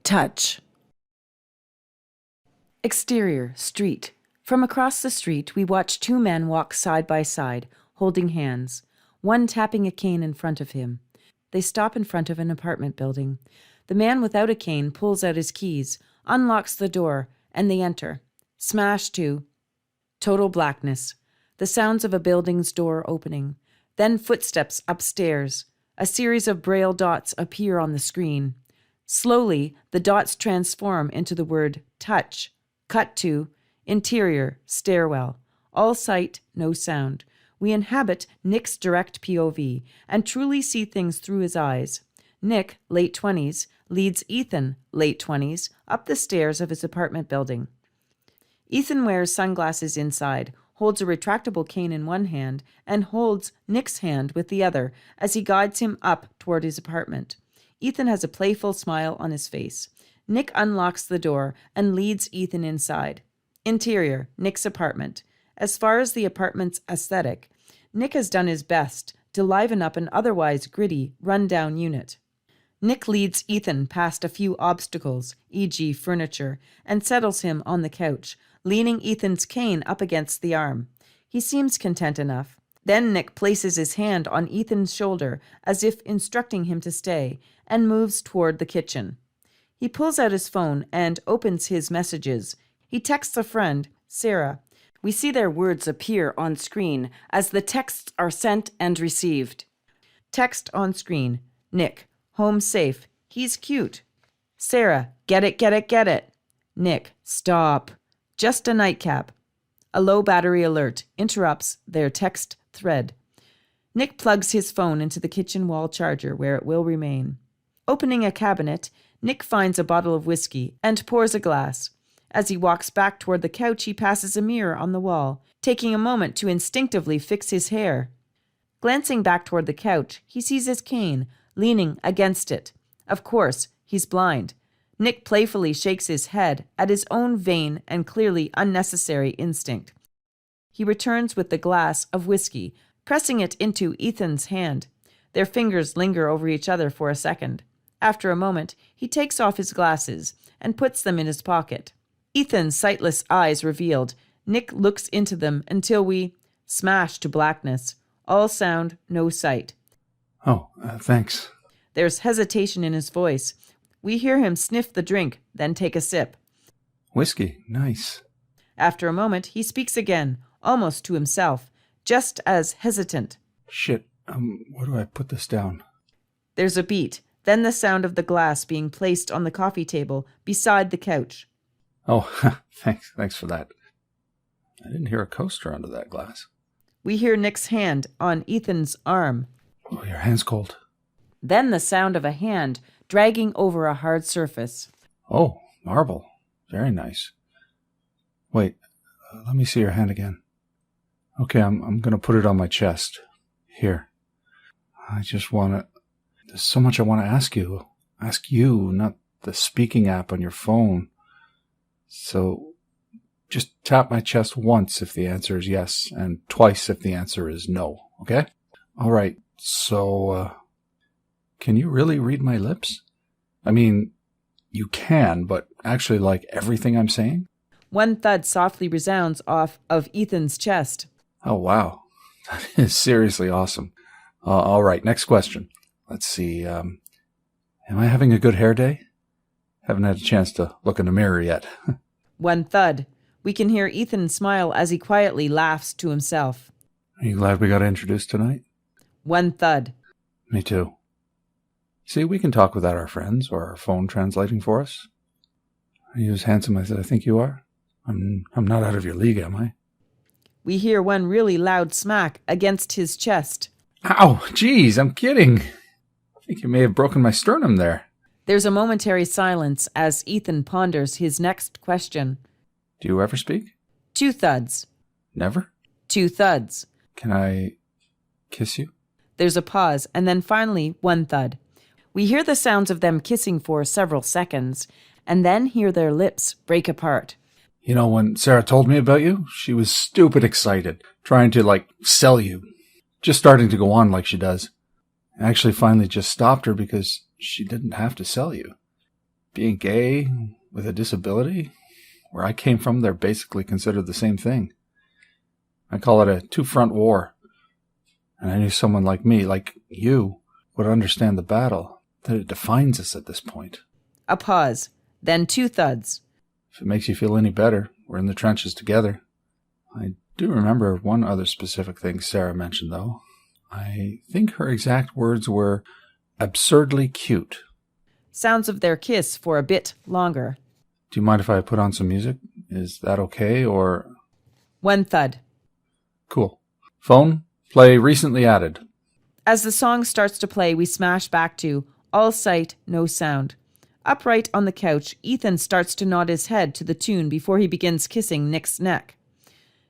Touch. Exterior, street. From across the street, we watch two men walk side by side, holding hands, one tapping a cane in front of him. They stop in front of an apartment building. The man without a cane pulls out his keys, unlocks the door, and they enter. Smash to total blackness. The sounds of a building's door opening. Then footsteps upstairs. A series of braille dots appear on the screen. Slowly, the dots transform into the word touch. Cut to interior, stairwell. All sight, no sound. We inhabit Nick's direct POV and truly see things through his eyes. Nick, late 20s, leads Ethan, late 20s, up the stairs of his apartment building. Ethan wears sunglasses inside, holds a retractable cane in one hand, and holds Nick's hand with the other as he guides him up toward his apartment. Ethan has a playful smile on his face. Nick unlocks the door and leads Ethan inside. Interior, Nick's apartment. As far as the apartment's aesthetic, Nick has done his best to liven up an otherwise gritty, run-down unit. Nick leads Ethan past a few obstacles, e.g. furniture, and settles him on the couch, leaning Ethan's cane up against the arm. He seems content enough. Then Nick places his hand on Ethan's shoulder as if instructing him to stay, and moves toward the kitchen. He pulls out his phone and opens his messages. He texts a friend, Sarah. We see their words appear on screen as the texts are sent and received. Text on screen. Nick, home safe. He's cute. Sarah, get it, get it, get it. Nick, stop. Just a nightcap. A low battery alert interrupts their text thread. Nick plugs his phone into the kitchen wall charger where it will remain. Opening a cabinet, Nick finds a bottle of whiskey and pours a glass. As he walks back toward the couch, he passes a mirror on the wall, taking a moment to instinctively fix his hair. Glancing back toward the couch, he sees his cane, leaning against it. Of course, he's blind. Nick playfully shakes his head at his own vain and clearly unnecessary instinct. He returns with the glass of whiskey, pressing it into Ethan's hand. Their fingers linger over each other for a second. After a moment, he takes off his glasses and puts them in his pocket. Ethan's sightless eyes revealed, Nick looks into them until we smash to blackness. All sound, no sight. Oh, thanks. There's hesitation in his voice. We hear him sniff the drink, then take a sip. Whiskey, nice. After a moment, he speaks again, almost to himself, just as hesitant. Shit, where do I put this down? There's a beat, then the sound of the glass being placed on the coffee table beside the couch. Oh, thanks for that. I didn't hear a coaster under that glass. We hear Nick's hand on Ethan's arm. Oh, your hand's cold. Then the sound of a hand dragging over a hard surface. Oh, marble. Very nice. Wait, let me see your hand again. Okay, I'm going to put it on my chest. Here. There's so much I want to ask you. Ask you, not the speaking app on your phone. So, just tap my chest once if the answer is yes, and twice if the answer is no, okay? All right, so, can you really read my lips? I mean, you can, but actually like everything I'm saying? One thud softly resounds off of Ethan's chest. Oh, wow. That is seriously awesome. All right, next question. Let's see, am I having a good hair day? Haven't had a chance to look in the mirror yet. One thud. We can hear Ethan smile as he quietly laughs to himself. Are you glad we got introduced tonight? One thud. Me too. See, we can talk without our friends or our phone translating for us. Are you as handsome as I think you are? I'm not out of your league, am I? We hear one really loud smack against his chest. Ow! Geez, I'm kidding. I think you may have broken my sternum there. There's a momentary silence as Ethan ponders his next question. Do you ever speak? 2 thuds. Never? 2 thuds. Can I kiss you? There's a pause, and then finally 1 thud. We hear the sounds of them kissing for several seconds, and then hear their lips break apart. You know, when Sarah told me about you, she was stupid excited, trying to, sell you. Just starting to go on like she does. I actually finally just stopped her because she didn't have to sell you. being gay with a disability? Where I came from, they're basically considered the same thing. I call it a two-front war. And I knew someone like me, like you, would understand the battle, that it defines us at this point. A pause, then 2 thuds. If it makes you feel any better, we're in the trenches together. I do remember one other specific thing Sarah mentioned, though. I think her exact words were absurdly cute. Sounds of their kiss for a bit longer. Do you mind if I put on some music? Is that okay, or... 1 thud. Cool. Phone, play recently added. As the song starts to play, we smash back to all sight, no sound. Upright on the couch, Ethan starts to nod his head to the tune before he begins kissing Nick's neck.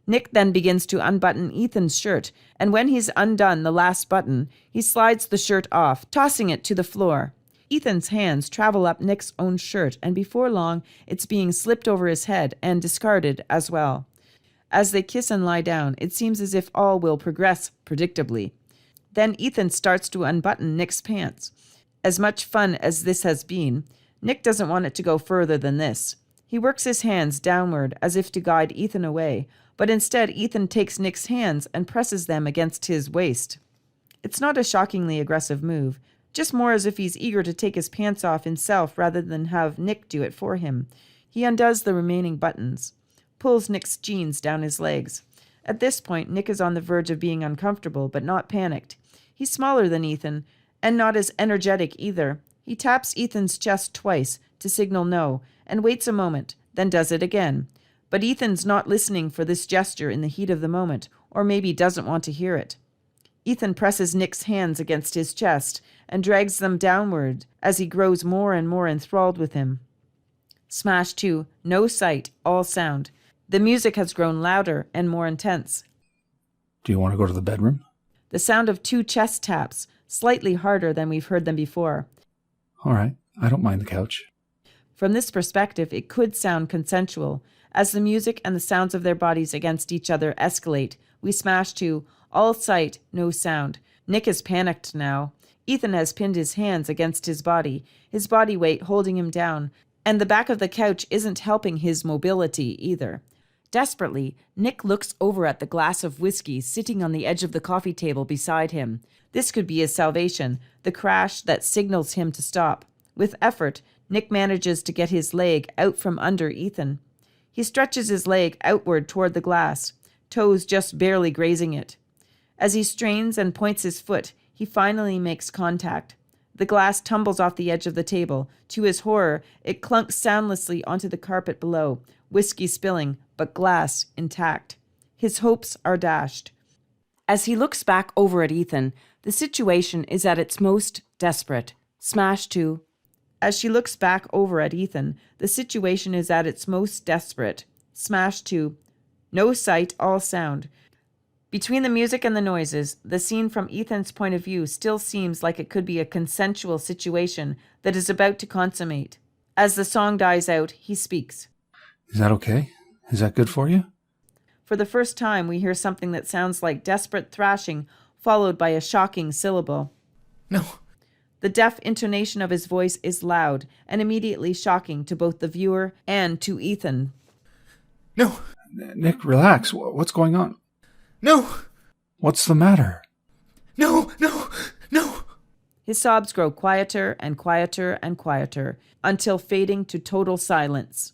Nick then begins to unbutton Ethan's shirt, and when he's undone the last button, he slides the shirt off, tossing it to the floor. Ethan's hands travel up Nick's own shirt, and before long, it's being slipped over his head and discarded as well. As they kiss and lie down, it seems as if all will progress predictably. Then Ethan starts to unbutton Nick's pants. As much fun as this has been, Nick doesn't want it to go further than this. He works his hands downward as if to guide Ethan away, but instead Ethan takes Nick's hands and presses them against his waist. It's not a shockingly aggressive move, just more as if he's eager to take his pants off himself rather than have Nick do it for him. He undoes the remaining buttons, pulls Nick's jeans down his legs. At this point, Nick is on the verge of being uncomfortable, but not panicked. He's smaller than Ethan, and not as energetic either. He taps Ethan's chest twice to signal no, and waits a moment, then does it again. But Ethan's not listening for this gesture in the heat of the moment, or maybe doesn't want to hear it. Ethan presses Nick's hands against his chest and drags them downward as he grows more and more enthralled with him. Smash 2, no sight, all sound. The music has grown louder and more intense. Do you want to go to the bedroom? The sound of 2 chest taps, slightly harder than we've heard them before. All right, I don't mind the couch. From this perspective, it could sound consensual. As the music and the sounds of their bodies against each other escalate, we smash to all sight, no sound. Nick is panicked now. Ethan has pinned his hands against his body weight holding him down, and the back of the couch isn't helping his mobility either. Desperately, Nick looks over at the glass of whiskey sitting on the edge of the coffee table beside him. This could be his salvation, the crash that signals him to stop. With effort, Nick manages to get his leg out from under Ethan. He stretches his leg outward toward the glass, toes just barely grazing it. As he strains and points his foot, he finally makes contact. The glass tumbles off the edge of the table. To his horror, it clunks soundlessly onto the carpet below, whiskey spilling, but glass intact. His hopes are dashed. As he looks back over at Ethan, the situation is at its most desperate. Smash 2. As she looks back over at Ethan, the situation is at its most desperate. Smash 2. No sight, all sound. Between the music and the noises, the scene from Ethan's point of view still seems like it could be a consensual situation that is about to consummate. As the song dies out, he speaks. Is that okay? Is that good for you? For the first time, we hear something that sounds like desperate thrashing, followed by a shocking syllable. No. The deaf intonation of his voice is loud and immediately shocking to both the viewer and to Ethan. No. Nick, relax. What's going on? No. What's the matter? No. His sobs grow quieter and quieter and quieter until fading to total silence.